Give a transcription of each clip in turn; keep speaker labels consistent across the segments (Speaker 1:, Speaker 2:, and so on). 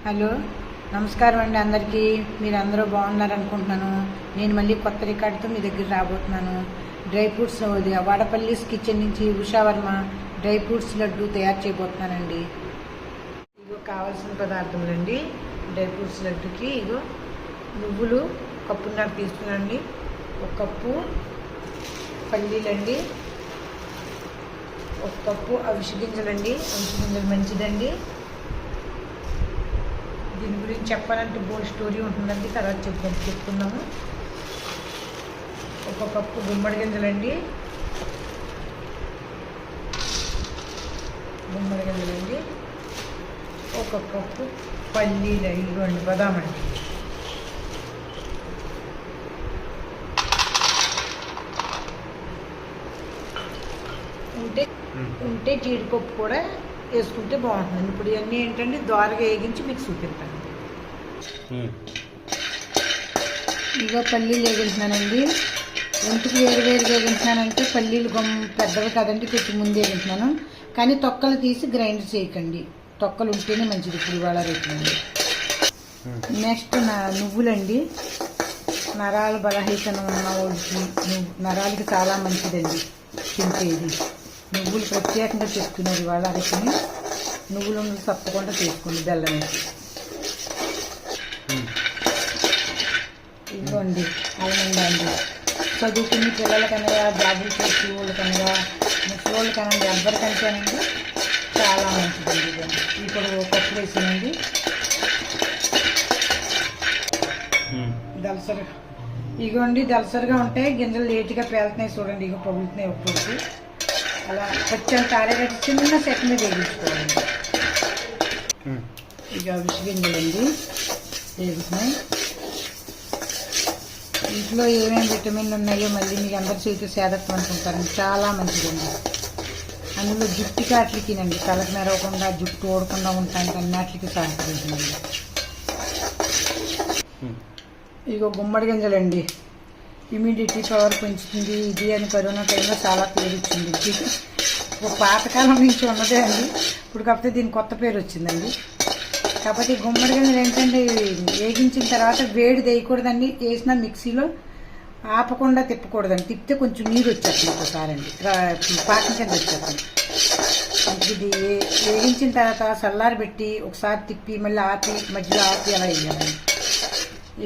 Speaker 1: Hello, నమస్కారం అండి అందరికీ. మీరు అందరూ బాగున్నారనుకుంటున్నాను. నేను మళ్ళీ కొత్త రికార్డుతో మీ దగ్గర రాబోతున్నాను. డ్రై ఫ్రూట్స్ వాడపల్లిస్ కిచెన్ నుంచి ఉషావర్మ డ్రై ఫ్రూట్స్ లడ్డు తయారు చేయబోతున్నానండి. ఇగో కావాల్సిన పదార్థములండి. డ్రై ఫ్రూట్స్ లడ్డుకి ఇగో నువ్వులు కప్పున్నర తీసుకున్నాండి, ఒక కప్పు పల్లీలండి, ఒక కప్పు అవిసె గింజలండి. అవిసె గింజలు మంచిదండి. దీని గురించి చెప్పాలంటే బోల్ స్టోరీ ఉంటుందండి, తర్వాత చెప్పుకుందాము. ఒక కప్పు గుమ్మడి గింజలండి, ఒక కప్పు పల్లీలు, ఇవ్వండి బదామండి, ఉంటే జీడిపప్పు కూడా వేసుకుంటే బాగుంటుంది. ఇప్పుడు ఇవన్నీ ఏంటంటే దోరగా వేగించి మీకు చూపిస్తాను. ఇగో పల్లీలు వేగింటున్నానండి. ఎందుకు వేరువేరుగా వేగింటున్నానంటే పల్లీలు పెద్దవి కదండి, కొంచెం ముందు వేగింటున్నాను. కానీ తొక్కలు తీసి గ్రైండ్ చేయకండి, తొక్కలు ఉంటేనే మంచిది ఇప్పుడు ఇవాళ రేపునండి. నెక్స్ట్ నువ్వులండి. నరాలు బలహీనత ఉన్న వాళ్ళకి నరాలకి చాలా మంచిదండి తింటేది. నువ్వులు ప్రత్యేకంగా చేసుకున్నారు ఇవాళ రేపుని. నువ్వులు తప్పకుండా చేసుకోండి బెల్లం వేసి. ఇదిగోండి ఆల్మండ్ అండి. చదువుకుని పిల్లలకనగా, జాబులు చేసి వాళ్ళకనగా, ముసలోళ్ళకనండి, ఎవరికంటేనండి చాలా మంచిదండి. ఇదండి ఇప్పుడు పప్పు వేసానండి. దలసరిగా ఇగోండి దలసరిగా ఉంటాయి గింజలు, లేటుగా పేలుతున్నాయి చూడండి. ఇక పగులుతున్నాయి ఒప్పుడు. అలా కొంచెం తారేగట్టి చిన్న సెట్ మీద వేయించుకోవాలండి. ఇక అవిసె గింజలండి వేగుతున్నాయి. ఇంట్లో ఏమేమి విటమిన్లు ఉన్నాయో మళ్ళీ మీకు అందరి చేతి సేదత్వం అనుకుంటారండి, చాలా మంచిదండి. అందులో జుట్టుకి అట్లకినండి, తలకు మెరవకుండా జుట్టు ఓడకుండా ఉంటానికి అన్నిటికి సహకరిస్తుందండి. ఇగో గుమ్మడి గింజలండి. ఇమ్యూనిటీ పవర్ పెంచుతుంది ఇది అని కరోనా టైంలో చాలా పేరు వచ్చింది. ఒక పాతకాలం నుంచి ఉన్నదే అండి, ఇప్పుడు కాకపోతే దీని కొత్త పేరు వచ్చిందండి. కాకపోతే గుమ్మడి గింజలు ఏంటంటే వేగించిన తర్వాత వేడి వేయకూడదండి. వేసిన మిక్సీలో ఆపకుండా తిప్పకూడదండి, తిప్పితే కొంచెం నీరు వచ్చేస్తుంది ఒకసారి అండి, పాకం కింద వచ్చేస్తుంది. ఇది వేగించిన తర్వాత చల్లారి పెట్టి ఒకసారి తిప్పి మళ్ళీ ఆపి మధ్యలో ఆపి అలా వేయాలండి.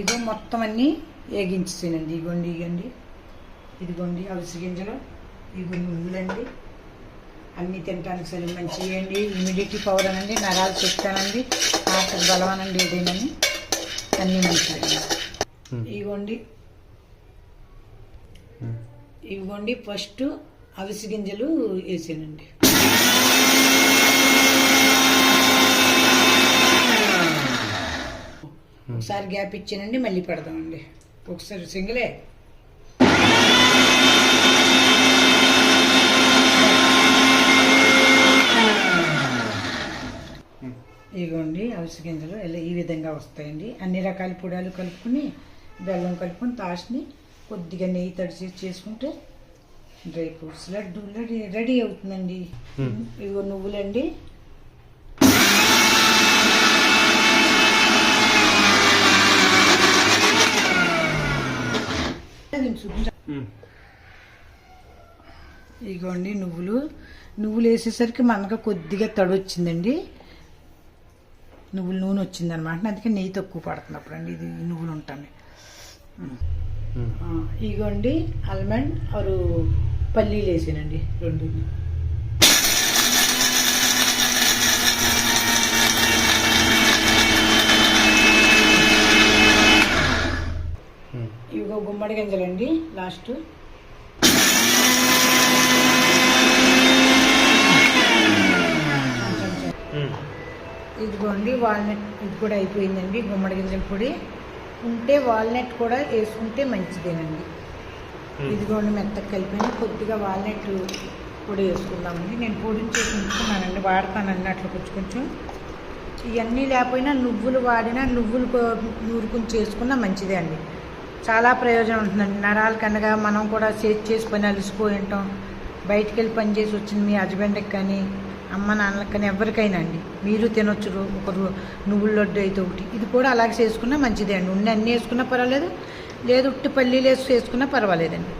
Speaker 1: ఇగో మొత్తం అన్నీ వేగించేసానండి. ఇదిగోండి అవిసె గింజలు, ఇగో నువ్వులండి. అన్నీ తినడానికి సరే మంచివి అండి. ఇమ్యూనిటీ పవర్ అనండి, నరాలు చెప్తానండి, ఆకలి బలవనండి, ఏదైనాని అన్నీ మంచిదండి. ఇవ్వండి ఫస్ట్ అవిసె గింజలు వేసానండి. ఒకసారి గ్యాప్ ఇచ్చానండి, మళ్ళీ పెడదామండి. ఒకసారి సింగిలే. ఇదిగోండి అవిసె గింజలు ఇలా ఈ విధంగా వస్తాయండి. అన్ని రకాల పొడాలు కలుపుకుని, బెల్లం కలుపుకొని, తాసుని కొద్దిగా నెయ్యి తడిసి చేసుకుంటే డ్రై ఫ్రూట్స్ లడ్డు రెడీ అవుతుందండి. ఇగో నువ్వులండి. ఇగోండి నువ్వులు వేసేసరికి మనకు కొద్దిగా తడి వచ్చిందండి, నువ్వులు నూనె వచ్చిందనమాట. అందుకే నెయ్యి తక్కువ పడుతున్నప్పుడు అండి ఇది నువ్వులు ఉంటాయి. ఇగోండి ఆల్మండ్ ఆరు పల్లీలు వేసానండి, రెండు. ఇవిగో గుమ్మడి గింజలండి లాస్ట్. ఇదిగోండి వాల్నట్, ఇది కూడా అయిపోయిందండి. గుమ్మడి గింజల పొడి ఉంటే వాల్నట్ కూడా వేసుకుంటే మంచిదేనండి. ఇదిగోండి మెత్తగా కలిపి కొద్దిగా వాల్నట్ పొడి వేసుకుందామండి. నేను పొడిని చేసి ఉంచుకున్నానండి, వాడతానండి అట్లా కొంచెం. ఇవన్నీ లేకపోయినా నువ్వులు వాడినా, నువ్వులు నూరుకుని చేసుకున్నా మంచిదే అండి. చాలా ప్రయోజనం ఉంటుందండి. నరాలు కనగా మనం కూడా చేసి పని అలసిపోయి ఉంటాం, బయటికి వెళ్ళి పని చేసి వచ్చింది మీ హస్బెండ్కి కానీ అమ్మ నాన్నలకు కానీ ఎవరికైనా అండి. మీరు తినొచ్చు. ఒకరు నువ్వుల లడ్డు అయితే ఒకటి, ఇది కూడా అలాగే చేసుకున్నా మంచిదే అండి. ఉండి అన్నీ వేసుకున్నా పర్వాలేదు, లేదు ఉట్టి పల్లీలు వేసుకున్నా పర్వాలేదండి.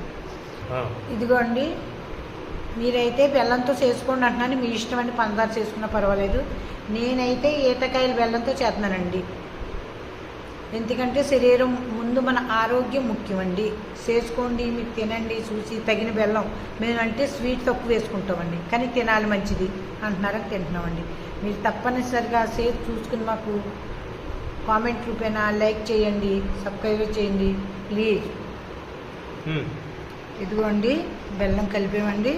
Speaker 1: ఇదిగో అండి, మీరైతే బెల్లంతో చేసుకోండి అంటున్నాను, మీ ఇష్టం అండి. పంచదార చేసుకున్నా పర్వాలేదు. నేనైతే ఈతకాయలు బెల్లంతో చేస్తున్నానండి. ఎందుకంటే శరీరం ముందు మన ఆరోగ్యం ముఖ్యమండి. చేసుకోండి, మీరు తినండి, చూసి తగిన బెల్లం. మేమంటే స్వీట్ తక్కువ వేసుకుంటామండి, కానీ తినాలి మంచిది అంటున్నారని తింటున్నామండి. మీరు తప్పనిసరిగా చూసుకుని మాకు కామెంట్ రూపేనా లైక్ చేయండి, సబ్స్క్రైబ్ చేయండి ప్లీజ్. ఇదిగోండి బెల్లం కలిపామండి,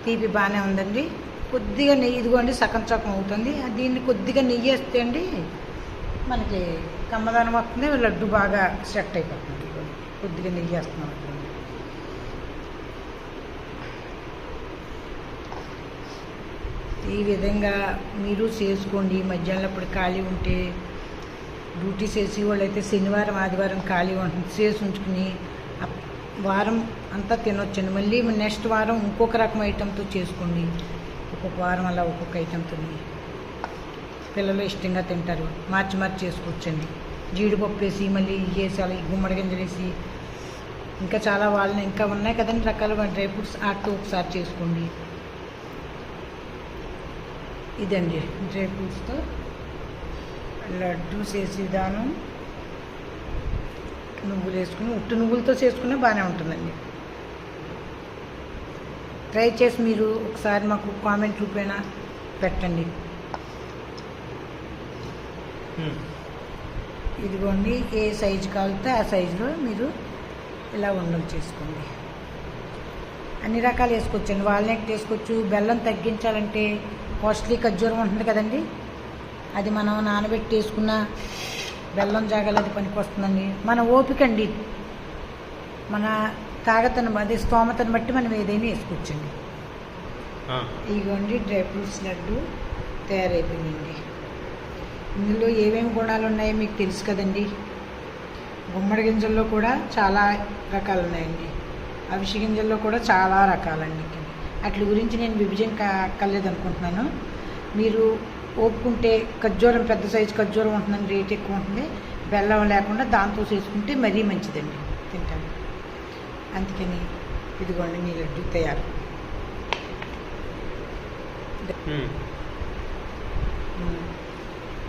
Speaker 1: తీపి బాగానే ఉందండి. కొద్దిగా నెయ్యి, ఇదిగోండి సగం అవుతుంది. దీన్ని కొద్దిగా నెయ్యి వేస్తే అండి మనకి కమ్మదనం వస్తుంది, లడ్డు బాగా సెట్ అయిపోతుంది. కొద్దిగా నెయ్యి వేస్తున్నాం. ఈ విధంగా మీరు చేసుకోండి. మధ్యాహ్నం అప్పుడు ఖాళీ ఉంటే, డ్యూటీ చేసి వాళ్ళైతే శనివారం ఆదివారం ఖాళీ ఉంటుంది, చేసి ఉంచుకుని వారం అంతా తినొచ్చండి. మళ్ళీ నెక్స్ట్ వారం ఇంకొక రకం ఐటెంతో చేసుకోండి. ఒక్కొక్క వారం అలా ఒక్కొక్క ఐటెంతో పిల్లలు ఇష్టంగా తింటారు. మార్చి చేసుకోవచ్చండి. జీడిపప్పు వేసి మళ్ళీ వేసి అలా గుమ్మడి గింజలు వేసి ఇంకా చాలా వాళ్ళని ఇంకా ఉన్నాయి కదండి రకాలుగా డ్రై ఫ్రూట్స్, వాటితో ఒకసారి చేసుకోండి. ఇదండి డ్రై ఫ్రూట్స్తో లడ్డు చేసే విధానం. నువ్వులు వేసుకుని ఉట్టు నువ్వులతో చేసుకున్నా బాగానే ఉంటుందండి. ట్రై చేసి మీరు ఒకసారి మాకు కామెంట్ రూపేణా పెట్టండి. ఇదిగోండి, ఏ సైజు కావాలితే ఆ సైజులో మీరు ఇలా ఉండలు చేసుకోండి. అన్ని రకాలు వేసుకోవచ్చండి. వాల్నట్ వేసుకోవచ్చు. బెల్లం తగ్గించాలంటే కాస్ట్లీ ఖర్జూరం ఉంటుంది కదండి, అది మనం నానబెట్టి వేసుకున్న బెల్లం జాగాలు అది పనికి వస్తుందండి. మన ఓపిక అండి, మన తాగతను అదే స్తోమతను బట్టి మనం ఏదైనా వేసుకోవచ్చండి. ఇదిగోండి డ్రై ఫ్రూట్స్ లడ్డు తయారైపోయిందండి. ఇందులో ఏమేమి గుణాలు ఉన్నాయో మీకు తెలుసు కదండి. గుమ్మడి గింజల్లో కూడా చాలా రకాలు ఉన్నాయండి, అవిసె గింజల్లో కూడా చాలా రకాలండి. వాటి గురించి నేను విభజన అక్కర్లేదు అనుకుంటున్నాను. మీరు ఓపుకుంటే ఖర్జూరం, పెద్ద సైజు ఖర్జూరం ఉంటుందండి, రేట్ ఎక్కువ ఉంటుంది. బెల్లం లేకుండా దాంతో చేసుకుంటే మరీ మంచిదండి, తింటాను. అందుకని ఇదిగోండి మీ లడ్డు తయారు.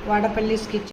Speaker 1: వాడపల్లి స్కిచ్